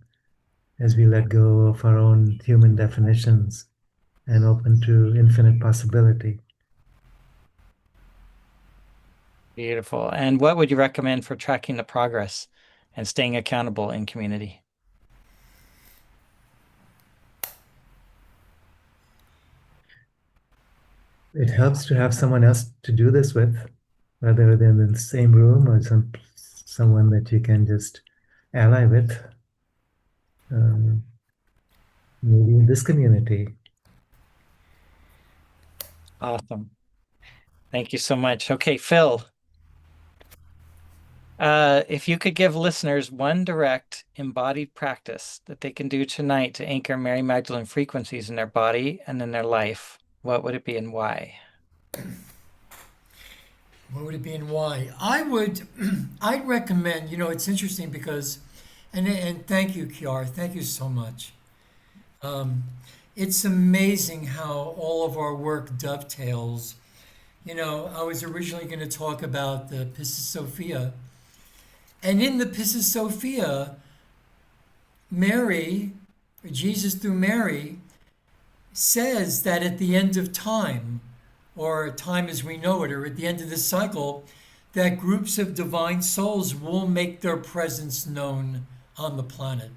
as we let go of our own human definitions and open to infinite possibility. Beautiful. And what would you recommend for tracking the progress and staying accountable in community? It helps to have someone else to do this with, whether they're in the same room or someone that you can just ally with. Maybe in this community. Awesome. Thank you so much. Okay, Phil, if you could give listeners one direct embodied practice that they can do tonight to anchor Mary Magdalene frequencies in their body and in their life, what would it be and why? What would it be and why? I'd recommend, it's interesting because, and thank you, Kiara, thank you so much. It's amazing how all of our work dovetails. I was originally going to talk about the Pistis Sophia, and in the Pistis Sophia, Mary, Jesus through Mary, says that at the end of time, or time as we know it, or at the end of this cycle, that groups of divine souls will make their presence known on the planet.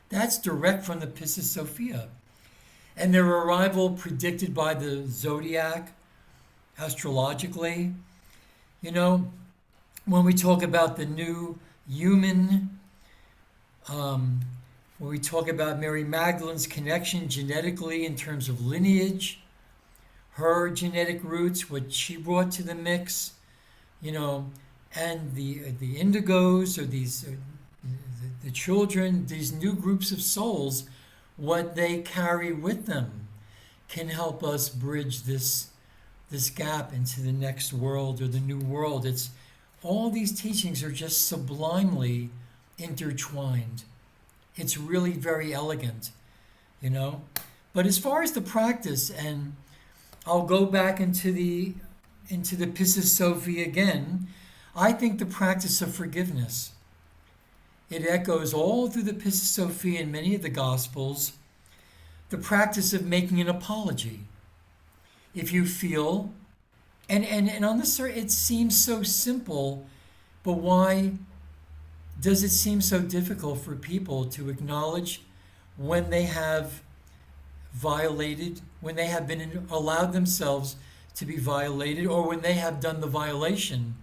That's direct from the Pistis Sophia. And their arrival predicted by the zodiac, astrologically. When we talk about the new human, when we talk about Mary Magdalene's connection genetically in terms of lineage, her genetic roots, what she brought to the mix, and the indigos or the children, these new groups of souls, what they carry with them can help us bridge this gap into the next world or the new world. It's all these teachings are just sublimely intertwined. It's really very elegant, But as far as the practice, and I'll go back into the Pistis Sophia again, I think the practice of forgiveness. It echoes all through the Pistis Sophia in many of the Gospels, the practice of making an apology. If you feel, and on the surface, it seems so simple, but why does it seem so difficult for people to acknowledge when they have violated, when they have been allowed themselves to be violated, or when they have done the violation?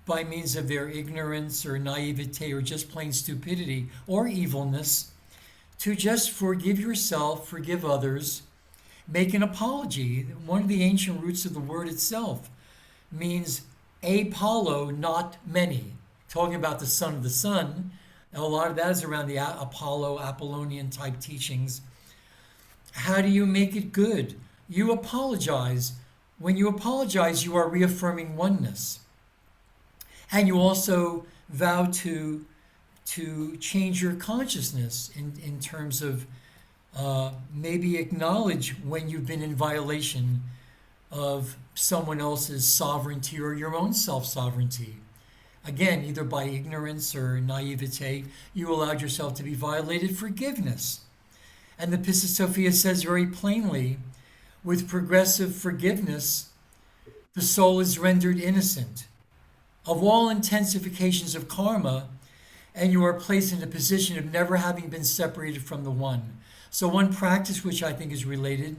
by means of their ignorance or naivete or just plain stupidity or evilness, to just forgive yourself, forgive others, make an apology. One of the ancient roots of the word itself means Apollo, not many. Talking about the son of the sun, a lot of that is around the Apollo, Apollonian type teachings. How do you make it good? You apologize. When you apologize, you are reaffirming oneness. And you also vow to change your consciousness in terms of maybe acknowledge when you've been in violation of someone else's sovereignty or your own self-sovereignty. Again, either by ignorance or naivete, you allowed yourself to be violated. Forgiveness. And the Pistis Sophia says very plainly, with progressive forgiveness, the soul is rendered innocent of all intensifications of karma, and you are placed in a position of never having been separated from the one. So one practice which I think is related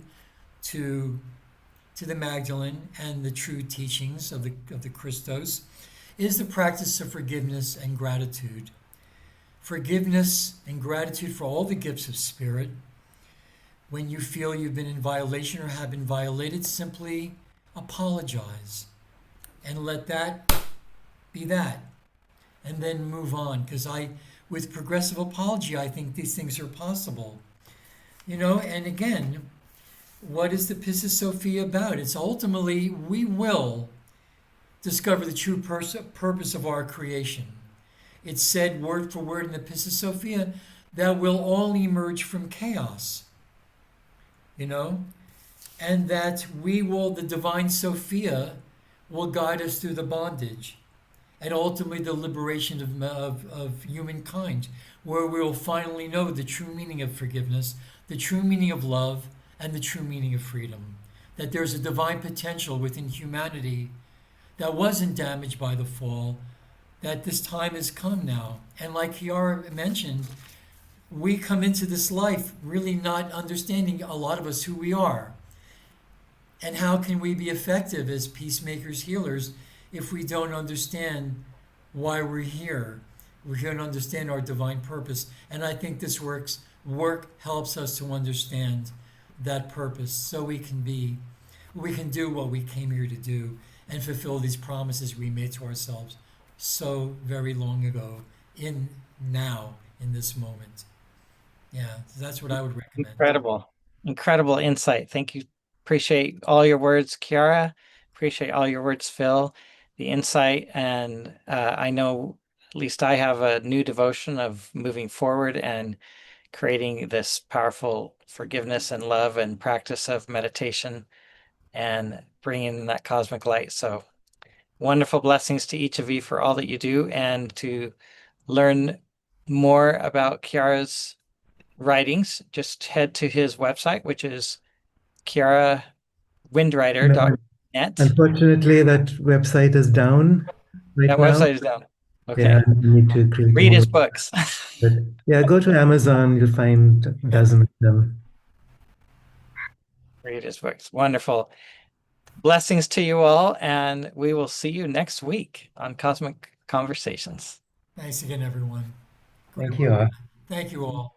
to the Magdalene and the true teachings of the Christos is the practice of forgiveness and gratitude. Forgiveness and gratitude for all the gifts of spirit. When you feel you've been in violation or have been violated, simply apologize and let that be that, and then move on. Because with progressive apology, I think these things are possible. And again, what is the Pistis Sophia about? It's ultimately, we will discover the true purpose of our creation. It's said word for word in the Pistis Sophia that we'll all emerge from chaos, and that the divine Sophia will guide us through the bondage and ultimately the liberation of humankind, where we will finally know the true meaning of forgiveness, the true meaning of love, and the true meaning of freedom. That there's a divine potential within humanity that wasn't damaged by the fall, that this time has come now. And like Kiara mentioned, we come into this life really not understanding, a lot of us, who we are. And how can we be effective as peacemakers, healers, if we don't understand why we're here? We're here to understand our divine purpose. And I think this work helps us to understand that purpose, so we can do what we came here to do and fulfill these promises we made to ourselves so very long ago, in this moment. Yeah, that's what I would recommend. Incredible insight. Thank you. Appreciate all your words, Kiara. Appreciate all your words, Phil. The insight, and I know at least I have a new devotion of moving forward and creating this powerful forgiveness and love and practice of meditation and bringing in that cosmic light. So wonderful blessings to each of you for all that you do. And to learn more about Kiara's writings, just head to his website, which is kiarawindrider.net. Unfortunately, that website is down right That now. website is down. Okay. Yeah, I need to create Read more. his books. But yeah, go to Amazon, you'll find dozens of them. Read his books. Wonderful. Blessings to you all, and we will see you next week on Cosmic Conversations. Thanks again, everyone. Thank you all. Thank you all.